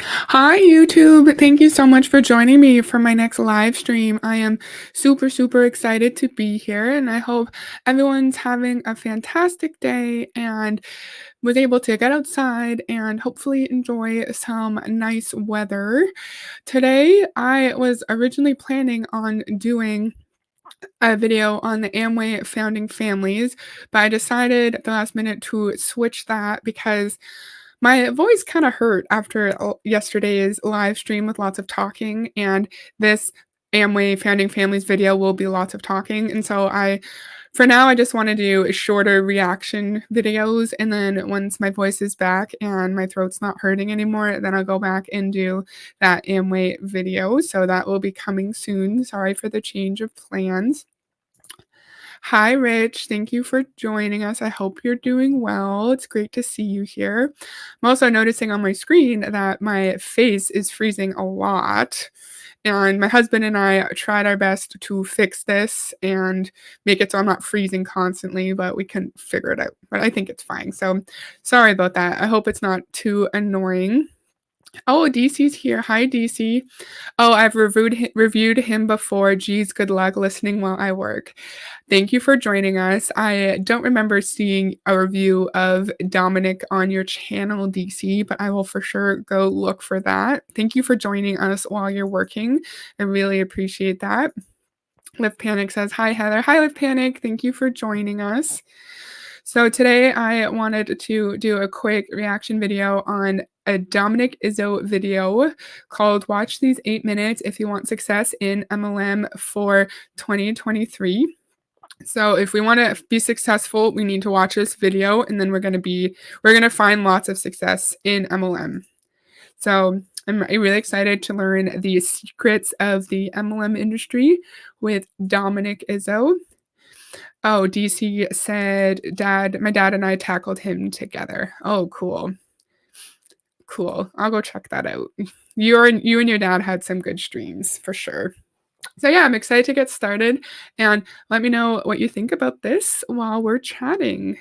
Hi, YouTube. Thank you so much for joining me for my next live stream. I am super, super excited to be here, and I hope everyone's having a fantastic day and was able to get outside and hopefully enjoy some nice weather. Today, I was originally planning on doing a video on the Amway founding families, but I decided at the last minute to switch that because my voice kind of hurt after yesterday's live stream with lots of talking, and this Amway founding families video will be lots of talking. And so for now, I just want to do shorter reaction videos. And then once my voice is back and my throat's not hurting anymore, then I'll go back and do that Amway video. So that will be coming soon. Sorry for the change of plans. Hi, Rich. Thank you for joining us. I hope you're doing well. It's great to see you here. I'm also noticing on my screen that my face is freezing a lot. And my husband and I tried our best to fix this and make it so I'm not freezing constantly, but we couldn't figure it out. But I think it's fine. So sorry about that. I hope it's not too annoying. Oh, DC's here. Hi, DC. Oh, I've reviewed him before. Geez, good luck listening while I work. Thank you for joining us. I don't remember seeing a review of Dominic on your channel, DC, but I will for sure go look for that. Thank you for joining us while you're working. I really appreciate that. Live Panic says, hi, Heather. Hi, Live Panic. Thank you for joining us. So today I wanted to do a quick reaction video on a Dominic Izzo video called Watch These 8 Minutes If You Want Success in MLM for 2023. So if we want to be successful, we need to watch this video, and then we're going to find lots of success in MLM. So I'm really excited to learn the secrets of the MLM industry with Dominic Izzo. Oh, DC said, my dad and I tackled him together. Oh, cool. Cool. I'll go check that out. You and your dad had some good streams for sure. So yeah, I'm excited to get started, and let me know what you think about this while we're chatting.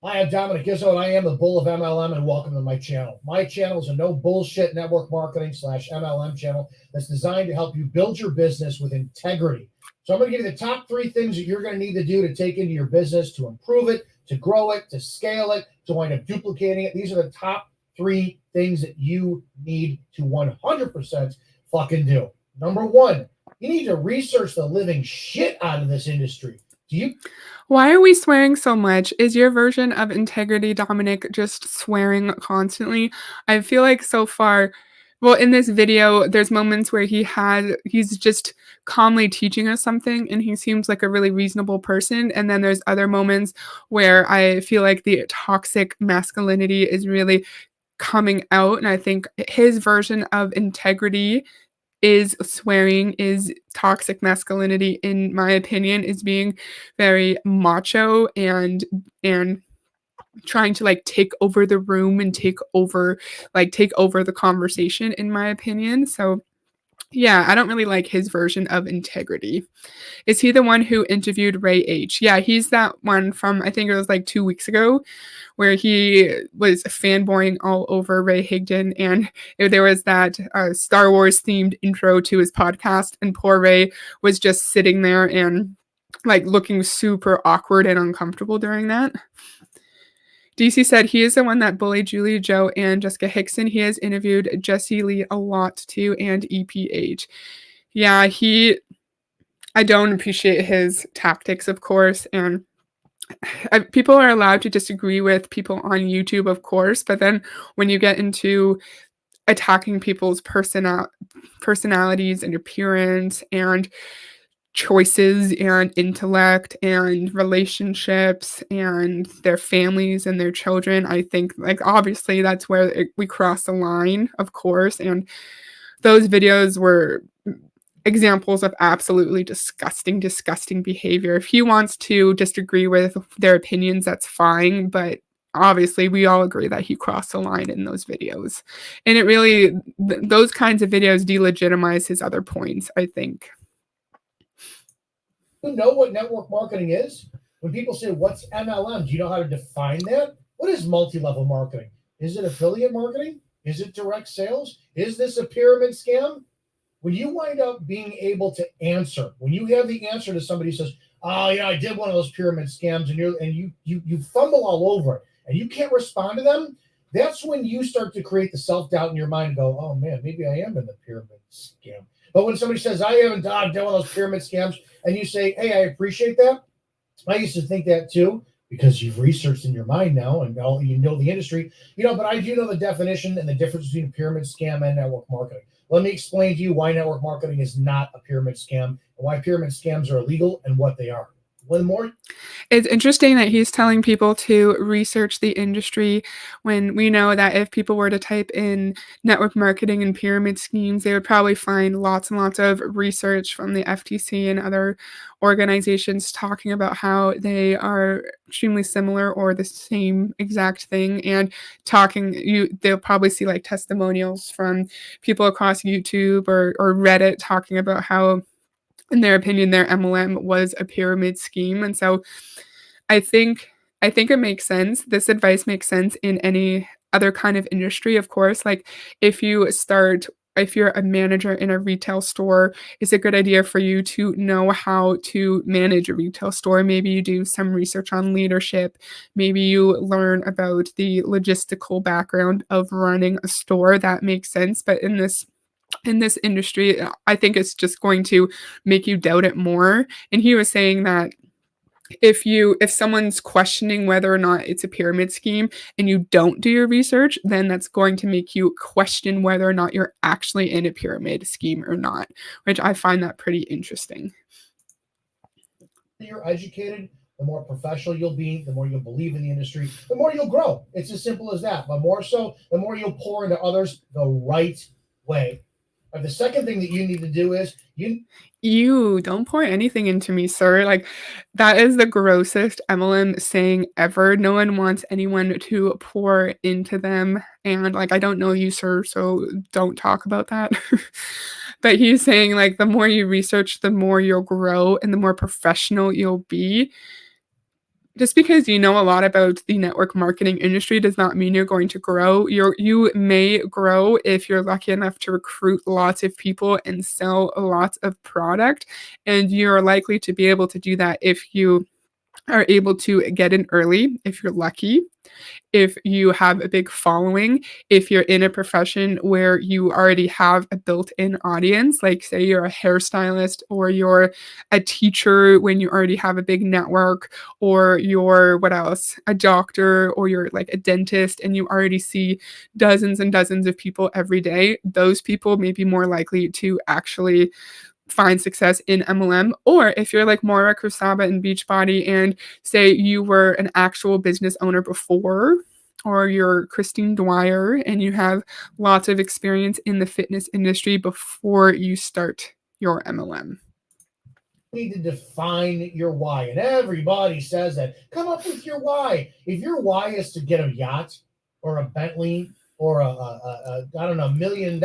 Hi, I'm Dominic Izzo, and I am the Bull of MLM, and welcome to my channel. My channel is a no bullshit network marketing / MLM channel that's designed to help you build your business with integrity. So I'm going to give you the top 3 things that you're going to need to do to take into your business to improve it, to grow it, to scale it, to wind up duplicating it. These are the top 3 things that you need to 100% fucking do. Number 1, you need to research the living shit out of this industry. Why are we swearing so much? Is your version of integrity, Dominic, just swearing constantly? I feel like so far, well, in this video, there's moments where he's just calmly teaching us something, and he seems like a really reasonable person. And then there's other moments where I feel like the toxic masculinity is really coming out. And I think his version of integrity is swearing, is toxic masculinity, in my opinion, is being very macho and trying to like take over the room and take over the conversation, in my opinion. So yeah, I don't really like his version of integrity. Is he the one who interviewed Ray H? Yeah, he's that one from, I think it was like 2 weeks ago, where he was fanboying all over Ray Higdon, and there was that Star Wars themed intro to his podcast, and poor Ray was just sitting there and like looking super awkward and uncomfortable during that. DC said he is the one that bullied Julia Joe and Jessica Hickson. He has interviewed Jesse Lee a lot too, and EPH. Yeah, I don't appreciate his tactics, of course, and people are allowed to disagree with people on YouTube, of course, but then when you get into attacking people's personalities and appearance and choices and intellect and relationships and their families and their children, I think like obviously that's where we cross the line, of course, and those videos were examples of absolutely disgusting, disgusting behavior. If he wants to disagree with their opinions, that's fine, but obviously we all agree that he crossed the line in those videos. And it really, those kinds of videos delegitimize his other points, I think. You know what network marketing is? When people say, what's MLM? Do you know how to define that? What is multi-level marketing? Is it affiliate marketing? Is it direct sales? Is this a pyramid scam? When you wind up being able to answer, when you have the answer to somebody who says, "Oh, yeah, I did one of those pyramid scams," and you fumble all over it, and you can't respond to them, that's when you start to create the self doubt in your mind and go, "Oh man, maybe I am in the pyramid scam." But when somebody says, "I haven't done one of those pyramid scams," and you say, "Hey, I appreciate that. I used to think that too." Because you've researched in your mind now and now you know the industry, but I do know the definition and the difference between pyramid scam and network marketing. Let me explain to you why network marketing is not a pyramid scam and why pyramid scams are illegal and what they are. One more. It's interesting that he's telling people to research the industry when we know that if people were to type in network marketing and pyramid schemes, they would probably find lots and lots of research from the FTC and other organizations talking about how they are extremely similar or the same exact thing, and they'll probably see like testimonials from people across YouTube or Reddit talking about how in their opinion, their MLM was a pyramid scheme. And so I think I think it makes sense. This advice makes sense in any other kind of industry, of course. Like if you're a manager in a retail store, it's a good idea for you to know how to manage a retail store. Maybe you do some research on leadership. Maybe you learn about the logistical background of running a store. That makes sense. But in this industry, I think it's just going to make you doubt it more. And he was saying that if someone's questioning whether or not it's a pyramid scheme and you don't do your research, then that's going to make you question whether or not you're actually in a pyramid scheme or not, which I find that pretty interesting. You're educated, the more professional you'll be, the more you'll believe in the industry, the more you'll grow. It's as simple as that. But more so, the more you'll pour into others the right way. And the second thing that you need to do is You don't pour anything into me, sir. Like, that is the grossest MLM saying ever. No one wants anyone to pour into them. And, like, I don't know you, sir, so don't talk about that. But he's saying, like, the more you research, the more you'll grow and the more professional you'll be. Just because you know a lot about the network marketing industry does not mean you're going to grow. You may grow if you're lucky enough to recruit lots of people and sell lots of product, and you're likely to be able to do that if you are able to get in early, if you're lucky, if you have a big following, if you're in a profession where you already have a built-in audience, like say you're a hairstylist or you're a teacher when you already have a big network, or you're what else? A doctor, or you're like a dentist and you already see dozens and dozens of people every day. Those people may be more likely to actually find success in MLM. Or if you're like Moira Kusaba and Beachbody and say you were an actual business owner before, or you're Christine Dwyer and you have lots of experience in the fitness industry before you start your MLM. need to define your why. And everybody says that. Come up with your why. If your why is to get a yacht or a Bentley or I don't know, $1 million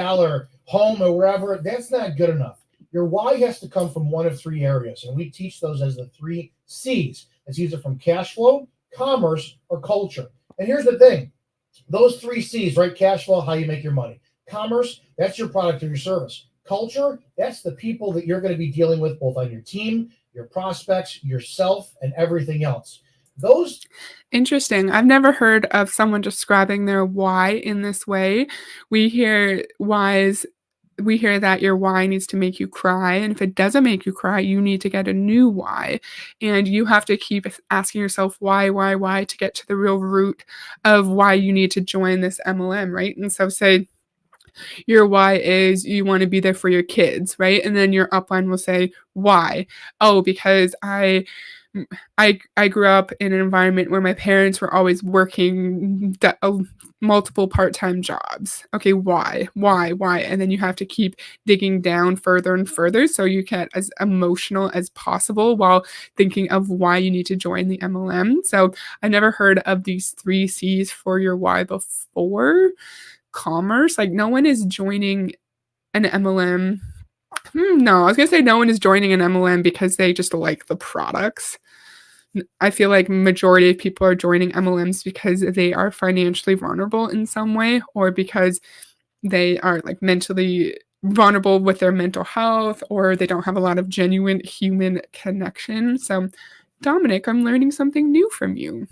home or wherever, that's not good enough. Your why has to come from one of three areas. And we teach those as the three C's. It's either from cash flow, commerce, or culture. And here's the thing. Those three C's, right? Cash flow, how you make your money. Commerce, that's your product or your service. Culture, that's the people that you're going to be dealing with both on your team, your prospects, yourself, and everything else. Those Interesting. I've never heard of someone describing their why in this way. We hear whys we hear that your why needs to make you cry, and if it doesn't make you cry, you need to get a new why. And you have to keep asking yourself why to get to the real root of why you need to join this MLM, right? And so say your why is you want to be there for your kids, right? And then your upline will say, why? Oh, because I grew up in an environment where my parents were always working multiple part-time jobs. Okay, why? And then you have to keep digging down further and further so you get as emotional as possible while thinking of why you need to join the MLM. So I never heard of these three C's for your why before. Commerce, like no one is joining an MLM. No, I was gonna say no one is joining an MLM because they just like the products. I feel like majority of people are joining MLMs because they are financially vulnerable in some way, or because they are like mentally vulnerable with their mental health, or they don't have a lot of genuine human connection. So, Dominic, I'm learning something new from you.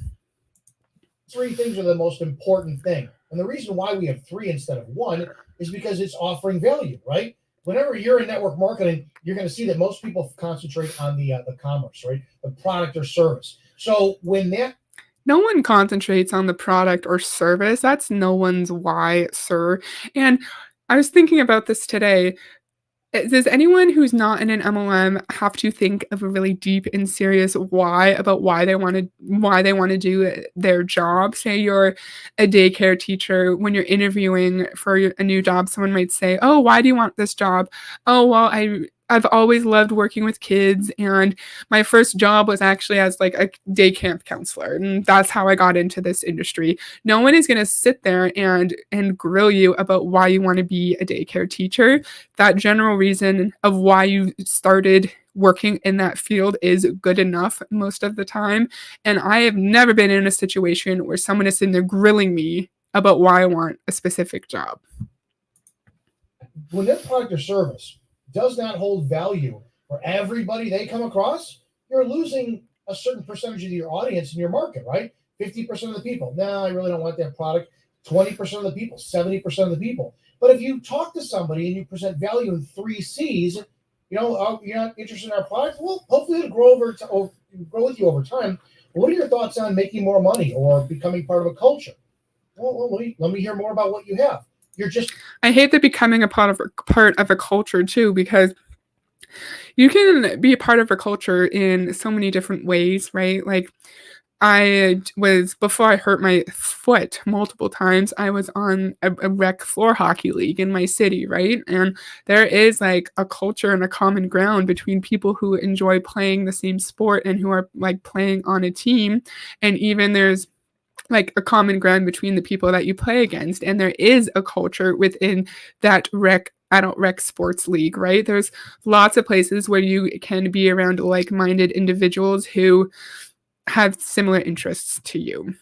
Three things are the most important thing. And the reason why we have three instead of one is because it's offering value, right? Whenever you're in network marketing, you're going to see that most people concentrate on the commerce, right? The product or service. So when that No one concentrates on the product or service. That's no one's why, sir. And I was thinking about this today. Does anyone who's not in an MLM have to think of a really deep and serious why about why they wanna do their job? Say you're a daycare teacher, when you're interviewing for a new job, someone might say, "Oh, why do you want this job?" "Oh, well, I've always loved working with kids, and my first job was actually as, like, a day camp counselor, and that's how I got into this industry." No one is gonna sit there and grill you about why you wanna be a daycare teacher. That general reason of why you started working in that field is good enough most of the time. And I have never been in a situation where someone is sitting there grilling me about why I want a specific job. when their product or service does not hold value for everybody they come across, you're losing a certain percentage of your audience in your market, right? 50% of the people, no, I really don't want that product. 20% of the people, 70% of the people. But if you talk to somebody and you present value in three C's, oh, you're not interested in our product, well, hopefully it'll grow with you over time. What are your thoughts on making more money or becoming part of a culture? Well, let me hear more about what you have. You're just I hate that becoming a part of a culture too, because you can be a part of a culture in so many different ways, right? Like before I hurt my foot multiple times, I was on a rec floor hockey league in my city, right? And there is like a culture and a common ground between people who enjoy playing the same sport and who are like playing on a team. And even there's like a common ground between the people that you play against. And there is a culture within that adult rec sports league, right? There's lots of places where you can be around like-minded individuals who have similar interests to you.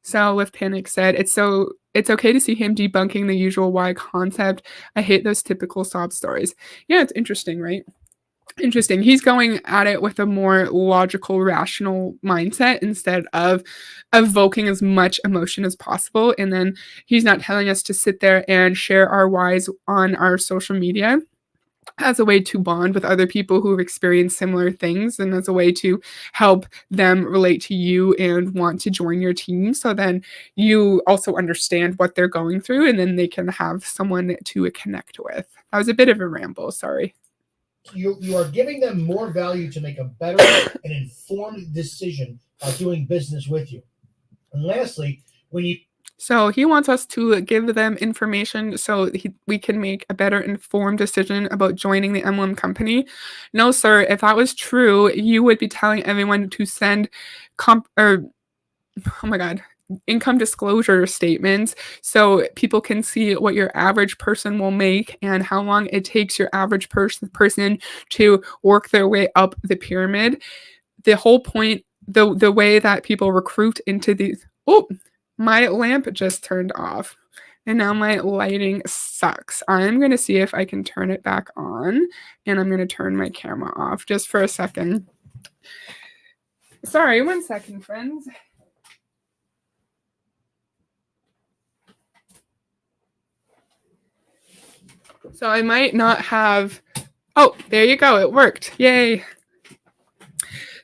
So with Panic said, it's okay to see him debunking the usual why concept. I hate those typical sob stories. Yeah, it's interesting, right? Interesting. He's going at it with a more logical, rational mindset instead of evoking as much emotion as possible. And then he's not telling us to sit there and share our whys on our social media as a way to bond with other people who have experienced similar things, and as a way to help them relate to you and want to join your team, so then you also understand what they're going through, and then they can have someone to connect with. That was a bit of a ramble, sorry. you are giving them more value to make a better and informed decision by doing business with you. And lastly, when you So he wants us to give them information so we can make a better informed decision about joining the MLM company. No, sir, if that was true, you would be telling everyone to send or oh my god, income disclosure statements so people can see what your average person will make and how long it takes your average person to work their way up the pyramid. The whole point, the way that people recruit into these. Oh, my lamp just turned off. And now my lighting sucks. I'm going to see if I can turn it back on. And I'm going to turn my camera off just for a second. Sorry, 1 second, friends. So I might not have. Oh, there you go. It worked. Yay.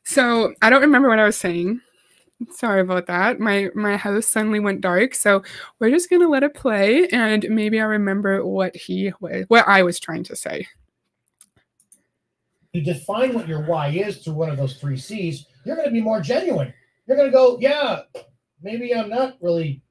So I don't remember what I was saying. Sorry about that. My house suddenly went dark, so we're just gonna let it play, and maybe I'll remember what I was trying to say. define what your why is through one of those three C's, you're going to be more genuine. You're going to go, yeah, maybe I'm not really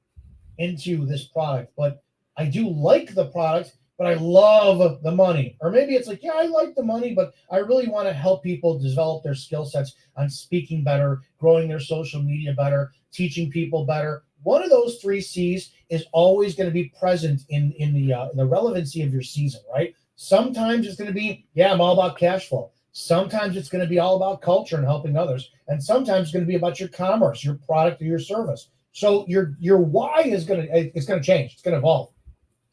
into this product, but I do like the product, but I love the money. Or maybe it's like, yeah, I like the money, but I really want to help people develop their skill sets on speaking better, growing their social media better, teaching people better. One of those three C's is always going to be present in the relevancy of your season, right? Sometimes it's going to be, yeah, I'm all about cash flow. Sometimes it's going to be all about culture and helping others, and sometimes it's going to be about your commerce, your product, or your service. So your why is going to it's going to change. It's going to evolve.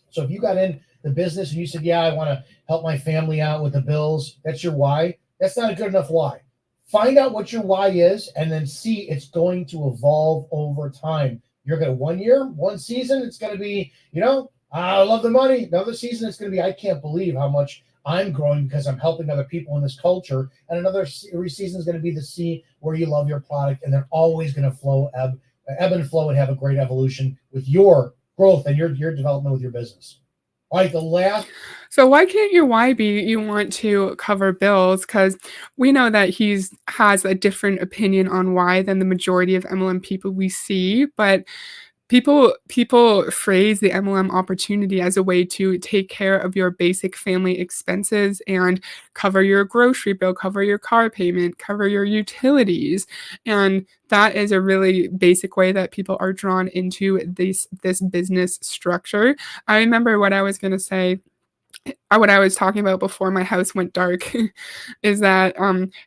So if you got in the business and you said, "Yeah, I want to help my family out with the bills," that's your why. That's not a good enough why. Find out what your why is, and then see it's going to evolve over time. You're going to 1 year, one season, it's going to be, I love the money. Another season, it's going to be, I can't believe how much I'm growing because I'm helping other people in this culture. And another season is going to be the C where you love your product, and they're always going to ebb and flow, and have a great evolution with your growth and your development with your business. All right, the last. So why can't your why be you want to cover bills? Because we know that he's has a different opinion on why than the majority of MLM people we see, but people phrase the MLM opportunity as a way to take care of your basic family expenses and cover your grocery bill, cover your car payment, cover your utilities, and that is a really basic way that people are drawn into this business structure. I remember what I was gonna say what I was talking about before my house went dark is that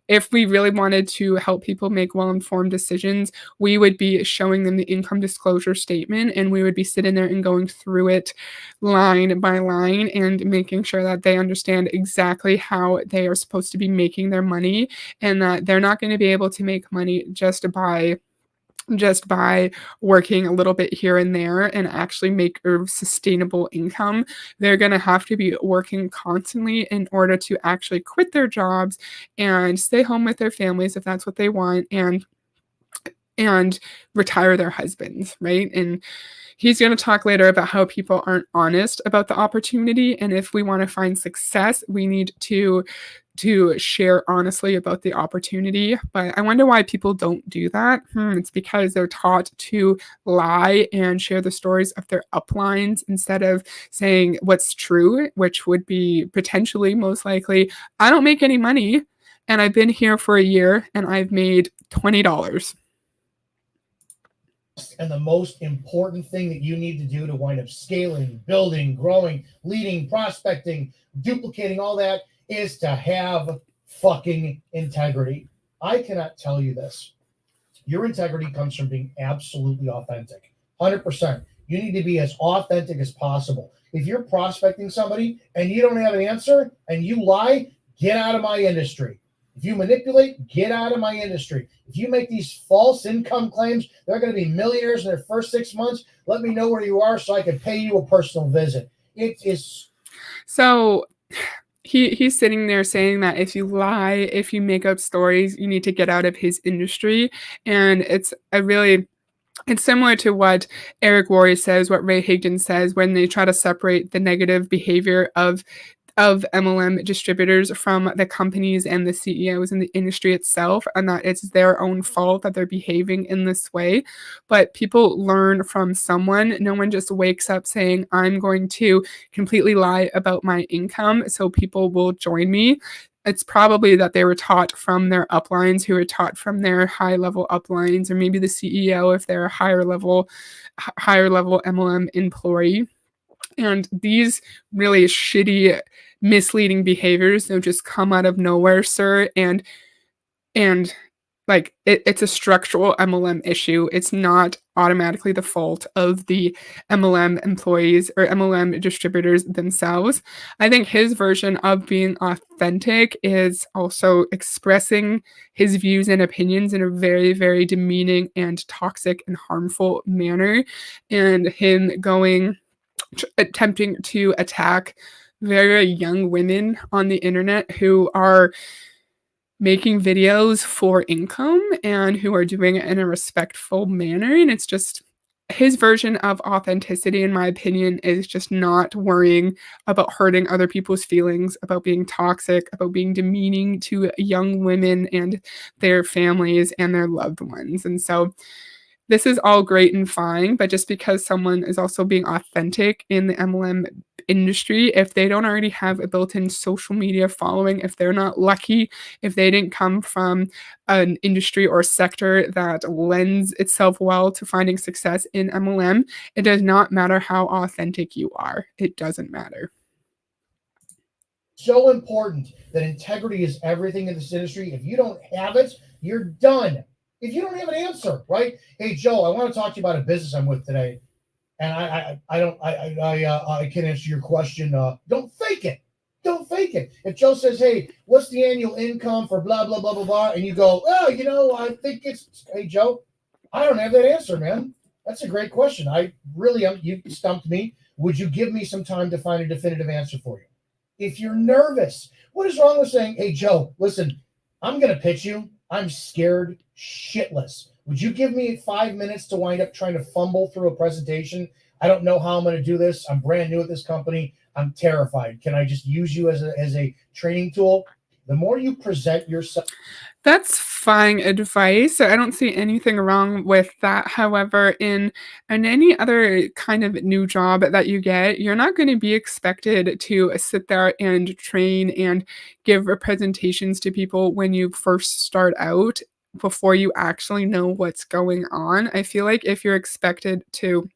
if we really wanted to help people make well-informed decisions, we would be showing them the income disclosure statement and we would be sitting there and going through it line by line and making sure that they understand exactly how they are supposed to be making their money and that they're not going to be able to make money just by working a little bit here and there and actually make a sustainable income. They're going to have to be working constantly in order to actually quit their jobs and stay home with their families if that's what they want and retire their husbands, right? And he's going to talk later about how people aren't honest about the opportunity and if we want to find success, we need to share honestly about the opportunity. But I wonder why people don't do that. It's because they're taught to lie and share the stories of their uplines instead of saying what's true, which would be potentially most likely, I don't make any money and I've been here for a year and I've made $20. And the most important thing that you need to do to wind up scaling, building, growing, leading, prospecting, duplicating all that is to have fucking integrity. I cannot tell you this. Your integrity comes from being absolutely authentic. 100%. You need to be as authentic as possible. If you're prospecting somebody and you don't have an answer and you lie, get out of my industry. If you manipulate, get out of my industry. If you make these false income claims, they're going to be millionaires in their first 6 months. Let me know where you are so I can pay you a personal visit. It is. So he's sitting there saying that if you lie, if you make up stories, you need to get out of his industry. And it's similar to what Eric Worre says, what Ray Higdon says when they try to separate the negative behavior of MLM distributors from the companies and the CEOs and the industry itself, and that it's their own fault that they're behaving in this way. But people learn from someone. No one just wakes up saying, I'm going to completely lie about my income so people will join me. It's probably that they were taught from their uplines who were taught from their high level uplines, or maybe the CEO if they're a higher level MLM employee. And these really shitty, misleading behaviors don't just come out of nowhere, sir. And like it's a structural MLM issue. It's not automatically the fault of the MLM employees or MLM distributors themselves. I think his version of being authentic is also expressing his views and opinions in a very, very demeaning and toxic and harmful manner. And him attempting to attack very young women on the internet who are making videos for income and who are doing it in a respectful manner. And it's just his version of authenticity, in my opinion, is just not worrying about hurting other people's feelings, about being toxic, about being demeaning to young women and their families and their loved ones. And so this is all great and fine, but just because someone is also being authentic in the MLM industry, if they don't already have a built-in social media following, if they're not lucky, if they didn't come from an industry or sector that lends itself well to finding success in MLM, it does not matter how authentic you are. It doesn't matter. So important that integrity is everything in this industry. If you don't have it, you're done. If you don't have an answer, right? Hey, Joe, I want to talk to you about a business I'm with today, and I can answer your question. Don't fake it. Don't fake it. If Joe says, "Hey, what's the annual income for blah blah blah blah blah," and you go, "Oh, I think it's," hey Joe, I don't have that answer, man. That's a great question. I really am. You stumped me. Would you give me some time to find a definitive answer for you? If you're nervous, what is wrong with saying, "Hey Joe, listen, I'm going to pitch you. I'm scared shitless. Would you give me 5 minutes to wind up trying to fumble through a presentation? I don't know how I'm going to do this. I'm brand new at this company. I'm terrified. Can I just use you as a training tool?" The more you present yourself. That's fine advice. I don't see anything wrong with that. However, in any other kind of new job that you get, you're not going to be expected to sit there and train and give presentations to people when you first start out before you actually know what's going on. I feel like if you're expected to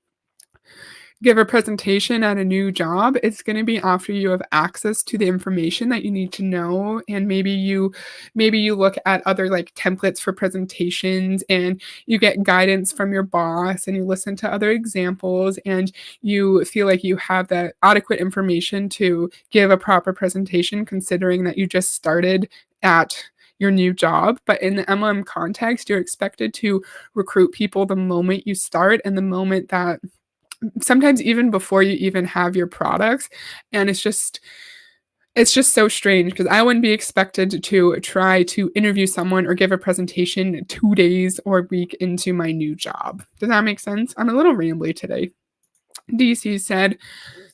give a presentation at a new job, it's going to be after you have access to the information that you need to know, and maybe you look at other like templates for presentations, and you get guidance from your boss, and you listen to other examples, and you feel like you have that adequate information to give a proper presentation considering that you just started at your new job. But in the MLM context, you're expected to recruit people the moment you start and the moment that sometimes even before you even have your products, and it's just so strange because I wouldn't be expected to try to interview someone or give a presentation 2 days or a week into my new job. Does that make sense? I'm a little rambly today. DC said,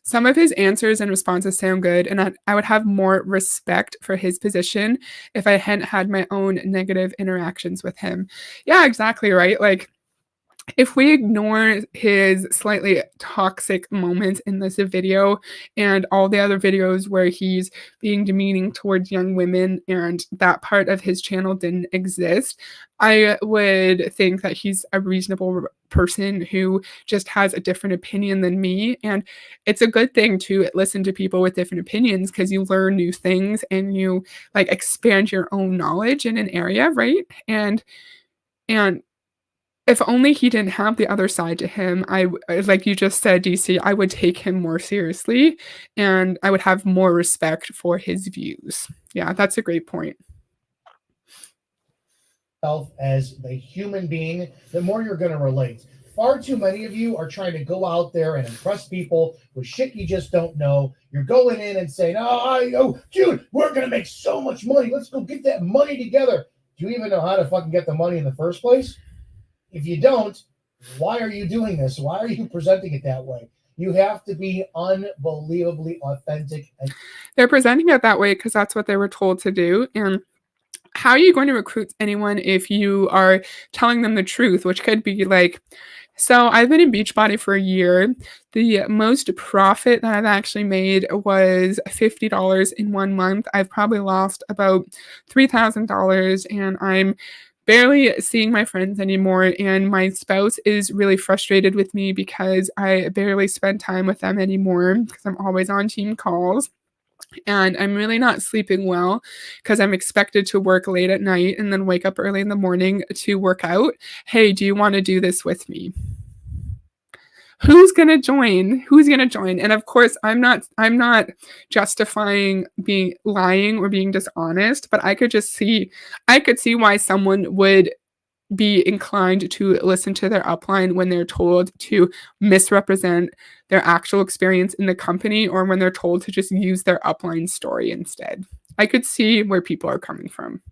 "Some of his answers and responses sound good, and I would have more respect for his position if I hadn't had my own negative interactions with him." Yeah, exactly, right? Like, if we ignore his slightly toxic moments in this video and all the other videos where he's being demeaning towards young women and that part of his channel didn't exist, I would think that he's a reasonable person who just has a different opinion than me. And it's a good thing to listen to people with different opinions because you learn new things and you like expand your own knowledge in an area, right? And if only he didn't have the other side to him, like you just said, DC, I would take him more seriously, and I would have more respect for his views. Yeah, that's a great point. As the human being, the more you're going to relate. Far too many of you are trying to go out there and impress people with shit you just don't know. You're going in and saying, "Oh, dude, we're going to make so much money. Let's go get that money together." Do you even know how to fucking get the money in the first place? If you don't, why are you doing this? Why are you presenting it that way? You have to be unbelievably authentic. They're presenting it that way because that's what they were told to do. And how are you going to recruit anyone if you are telling them the truth, which could be like, so I've been in Beachbody for a year. The most profit that I've actually made was $50 in 1 month. I've probably lost about $3,000, and I'm barely seeing my friends anymore. And my spouse is really frustrated with me because I barely spend time with them anymore because I'm always on team calls. And I'm really not sleeping well because I'm expected to work late at night and then wake up early in the morning to work out. Hey, do you want to do this with me? Who's going to join? Who's going to join? And of course, I'm not justifying being lying or being dishonest, but I could see why someone would be inclined to listen to their upline when they're told to misrepresent their actual experience in the company or when they're told to just use their upline story instead. I could see where people are coming from.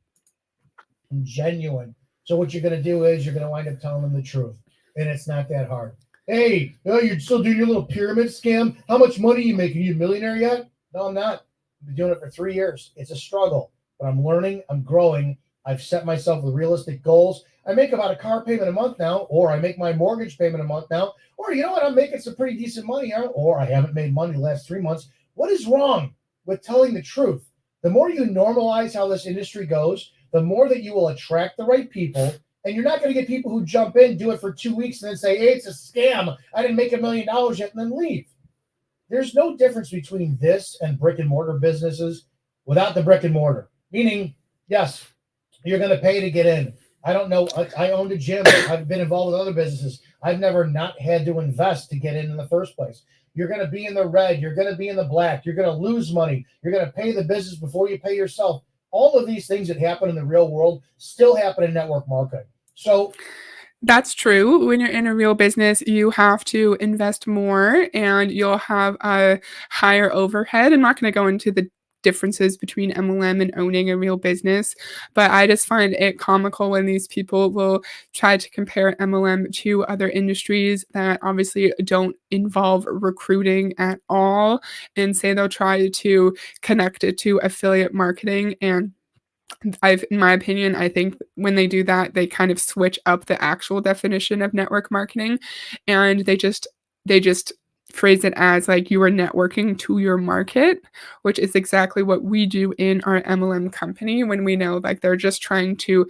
Genuine. So what you're going to do is you're going to wind up telling them the truth, and it's not that hard. Hey, you're still doing your little pyramid scam? How much money are you making? Are you a millionaire yet? No, I'm not. I've been doing it for 3 years. It's a struggle, but I'm learning. I'm growing. I've set myself with realistic goals. I make about a car payment a month now, or I make my mortgage payment a month now, or you know what? I'm making some pretty decent money now, or I haven't made money the last 3 months. What is wrong with telling the truth? The more you normalize how this industry goes, the more that you will attract the right people. And you're not going to get people who jump in, do it for 2 weeks, and then say, "Hey, it's a scam. I didn't make $1 million yet," and then leave. There's no difference between this and brick and mortar businesses without the brick and mortar. Meaning, yes, you're going to pay to get in. I don't know. I owned a gym. I've been involved with other businesses. I've never not had to invest to get in the first place. You're going to be in the red. You're going to be in the black. You're going to lose money. You're going to pay the business before you pay yourself. All of these things that happen in the real world still happen in network marketing. So That's true. When you're in a real business, you have to invest more and you'll have a higher overhead. I'm not going to go into the differences between MLM and owning a real business, but I just find it comical when these people will try to compare MLM to other industries that obviously don't involve recruiting at all and say they'll try to connect it to affiliate marketing. And in my opinion, I think when they do that, they kind of switch up the actual definition of network marketing, and they just phrase it as like you are networking to your market, which is exactly what we do in our MLM company when we know like they're just trying to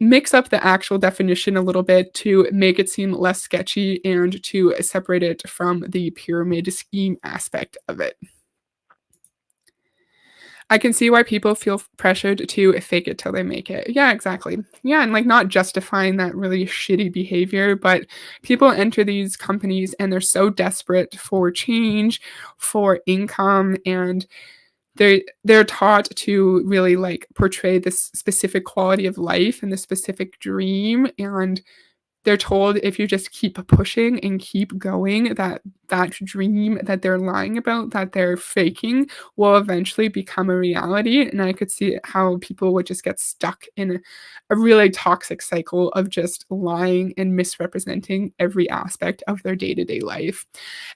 mix up the actual definition a little bit to make it seem less sketchy and to separate it from the pyramid scheme aspect of it. I can see why people feel pressured to fake it till they make it. Yeah, exactly. Yeah, and like not justifying that really shitty behavior, but people enter these companies and they're so desperate for change, for income, and they're taught to really like portray this specific quality of life and the specific dream, and they're told if you just keep pushing and keep going, that that dream that they're lying about, that they're faking, will eventually become a reality. And I could see how people would just get stuck in a really toxic cycle of just lying and misrepresenting every aspect of their day-to-day life.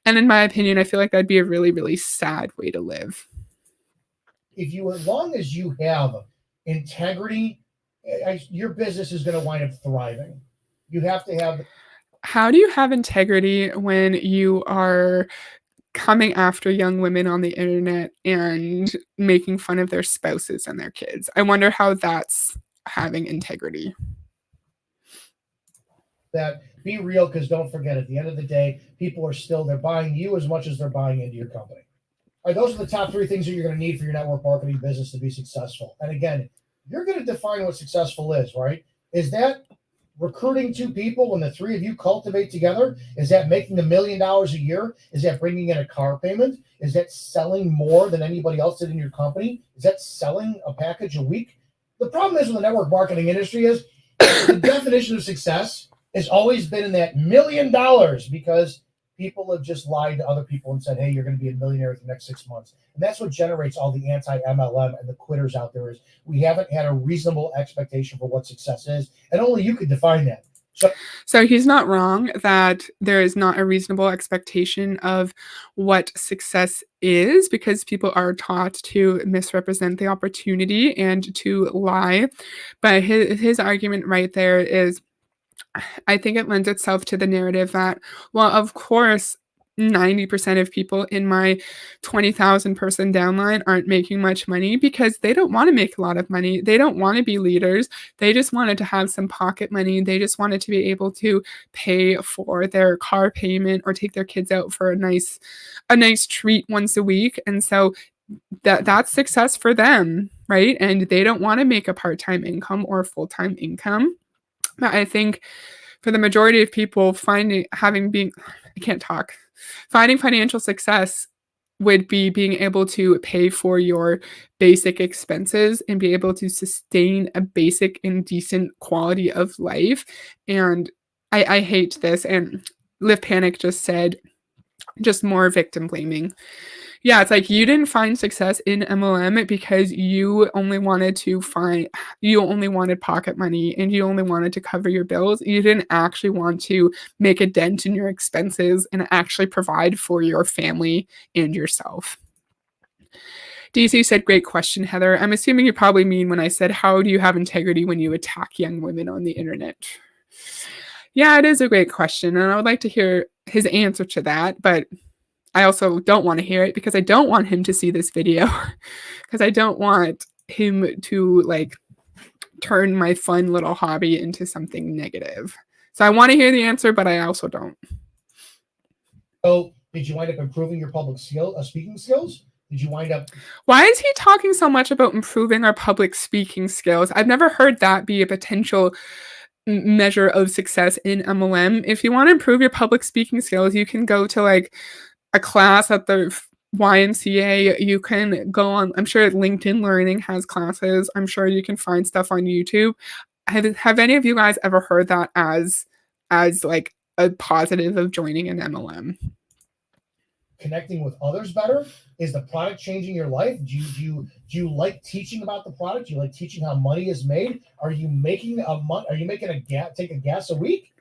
And in my opinion, I feel like that'd be a really, really sad way to live. if you, as long as you have integrity, your business is going to wind up thriving. You have to have. How do you have integrity when you are coming after young women on the internet and making fun of their spouses and their kids? I wonder how that's having integrity. That be real, because don't forget, at the end of the day, people are still, they're buying you as much as they're buying into your company. All right, those are the top three things that you're going to need for your network marketing business to be successful. And again, you're going to define what successful is, right? Is that recruiting two people when the three of you cultivate together? Is that making $1 million a year? Is that bringing in a car payment? Is that selling more than anybody else did in your company? Is that selling a package a week? The problem is with the network marketing industry is the definition of success has always been in that $1 million, because people have just lied to other people and said, hey, you're going to be a millionaire for the next 6 months. And that's what generates all the anti-MLM and the quitters out there. Is we haven't had a reasonable expectation for what success is, and only you can define that. So he's not wrong that there is not a reasonable expectation of what success is because people are taught to misrepresent the opportunity and to lie. But his argument right there is I think it lends itself to the narrative that, well, of course, 90% of people in my 20,000 person downline aren't making much money because they don't want to make a lot of money. They don't want to be leaders. They just wanted to have some pocket money. They just wanted to be able to pay for their car payment or take their kids out for a nice treat once a week. And so that's success for them, right? And they don't want to make a part-time income or a full-time income. But I think for the majority of people, I can't talk, finding financial success would be being able to pay for your basic expenses and be able to sustain a basic and decent quality of life. And I hate this. And Live Panic just said, just more victim blaming. Yeah, it's like you didn't find success in MLM because you only wanted pocket money and you only wanted to cover your bills. You didn't actually want to make a dent in your expenses and actually provide for your family and yourself. DC said, great question, Heather. I'm assuming you probably mean when I said, how do you have integrity when you attack young women on the internet? Yeah, it is a great question. And I would like to hear his answer to that. But I also don't want to hear it because I don't want him to see this video because I don't want him to like turn my fun little hobby into something negative. So I want to hear the answer, but I also don't. So Did you wind up improving your public speaking skills? Did you wind up Why is he talking so much about improving our public speaking skills? I've never heard that be a potential measure of success in MLM. If you want to improve your public speaking skills, you can go to like a class at the YMCA. You can go on, I'm sure LinkedIn Learning has classes. I'm sure you can find stuff on YouTube. Have any of you guys ever heard that as like a positive of joining an MLM? connecting with others better? Is the product changing your life? Do you like teaching about the product? Do you like teaching how money is made? Are you making take a gas a week?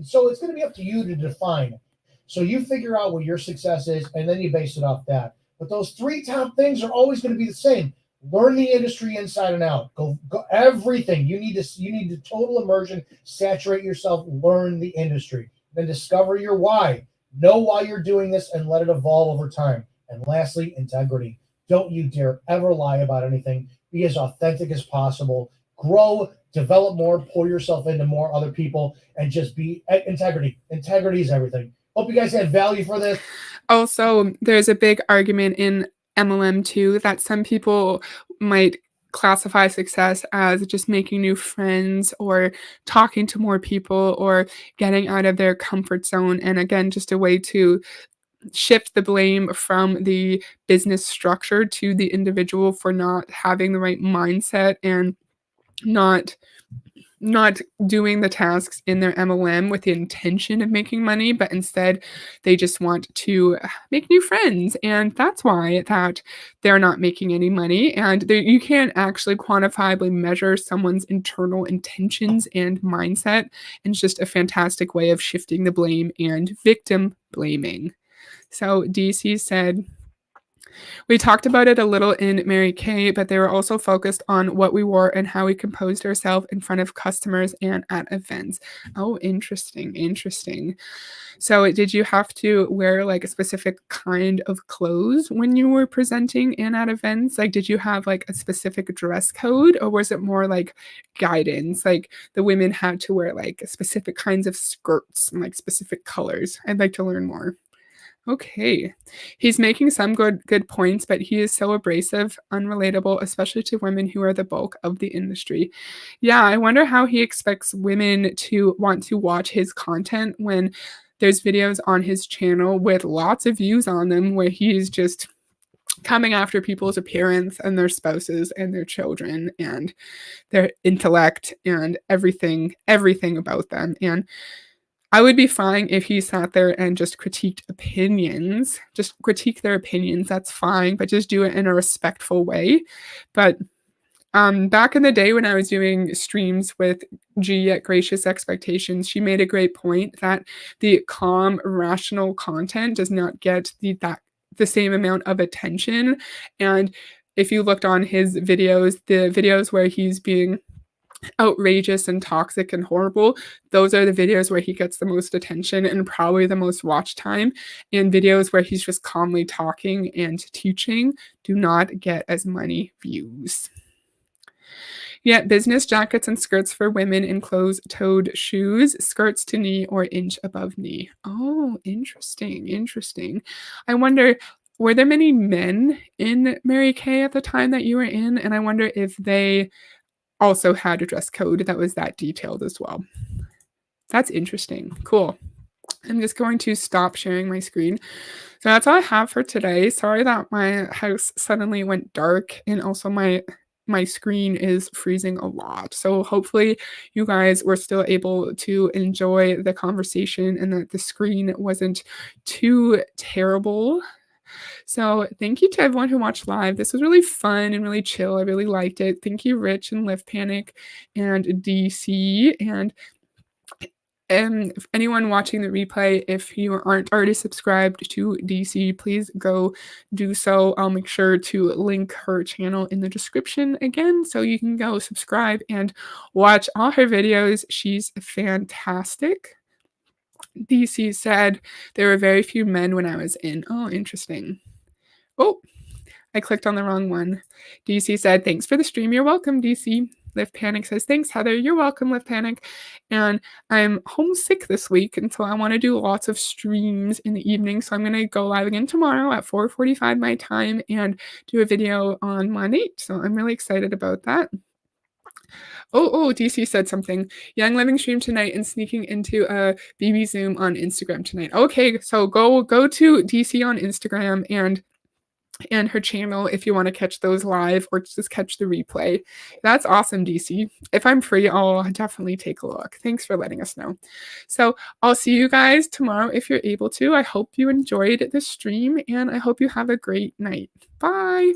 So it's going to be up to you to define. So you figure out what your success is, and then you base it off that. But those three top things are always going to be the same. Learn the industry inside and out. Go everything. You need to total immersion, saturate yourself, learn the industry. Then discover your why. Know why you're doing this and let it evolve over time. And lastly, integrity. Don't you dare ever lie about anything. Be as authentic as possible. Grow, develop more, pour yourself into more other people, and just be integrity. Integrity is everything. Hope you guys had value for this. Also, there's a big argument in MLM too that some people might classify success as just making new friends or talking to more people or getting out of their comfort zone. And again, just a way to shift the blame from the business structure to the individual for not having the right mindset and not not doing the tasks in their MLM with the intention of making money, but instead they just want to make new friends. And that's why that they're not making any money. And you can't actually quantifiably measure someone's internal intentions and mindset. And it's just a fantastic way of shifting the blame and victim blaming. So DC said, we talked about it a little in Mary Kay, but they were also focused on what we wore and how we composed ourselves in front of customers and at events. Oh, interesting, interesting. So, did you have to wear like a specific kind of clothes when you were presenting and at events? Like, did you have like a specific dress code, or was it more like guidance? Like, the women had to wear like specific kinds of skirts and like specific colors. I'd like to learn more. Okay. He's making some good points, but he is so abrasive, unrelatable, especially to women who are the bulk of the industry. Yeah, I wonder how he expects women to want to watch his content when there's videos on his channel with lots of views on them where he's just coming after people's appearance and their spouses and their children and their intellect and everything about them. And I would be fine if he sat there and just critiqued opinions, just critique their opinions. That's fine, but just do it in a respectful way. But back in the day when I was doing streams with G at Gracious Expectations, she made a great point that the calm, rational content does not get the same amount of attention. And if you looked on his videos, the videos where he's being outrageous and toxic and horrible, those are the videos where he gets the most attention and probably the most watch time. And videos where he's just calmly talking and teaching do not get as many views. Yet business jackets and skirts for women in closed-toed shoes, skirts to knee or inch above knee. Oh, interesting, interesting. I wonder, were there many men in Mary Kay at the time that you were in? And I wonder if they also had a dress code that was that detailed as well. That's interesting. Cool. I'm just going to stop sharing my screen. So that's all I have for today. Sorry that my house suddenly went dark and also my screen is freezing a lot. So hopefully you guys were still able to enjoy the conversation and that the screen wasn't too terrible. So thank you to everyone who watched live. This was really fun and really chill. I really liked it. Thank you, Rich and Lift Panic and DC. And if anyone watching the replay, if you aren't already subscribed to DC, please go do so. I'll make sure to link her channel in the description again so you can go subscribe and watch all her videos. She's fantastic. DC said there were very few men when I was in. Oh, interesting. Oh, I clicked on the wrong one. DC said, thanks for the stream. You're welcome, DC. Live Panic says, thanks, Heather. You're welcome, Live Panic. And I'm homesick this week, and so I want to do lots of streams in the evening. So I'm going to go live again tomorrow at 4:45 my time and do a video on Monday. So I'm really excited about that. Oh, DC said something. Young Living stream tonight and sneaking into a BB Zoom on Instagram tonight. Okay, so go to DC on Instagram and her channel if you want to catch those live or just catch the replay. That's awesome, DC. If I'm free, I'll definitely take a look. Thanks for letting us know. So I'll see you guys tomorrow if you're able to. I hope you enjoyed this stream and I hope you have a great night. Bye.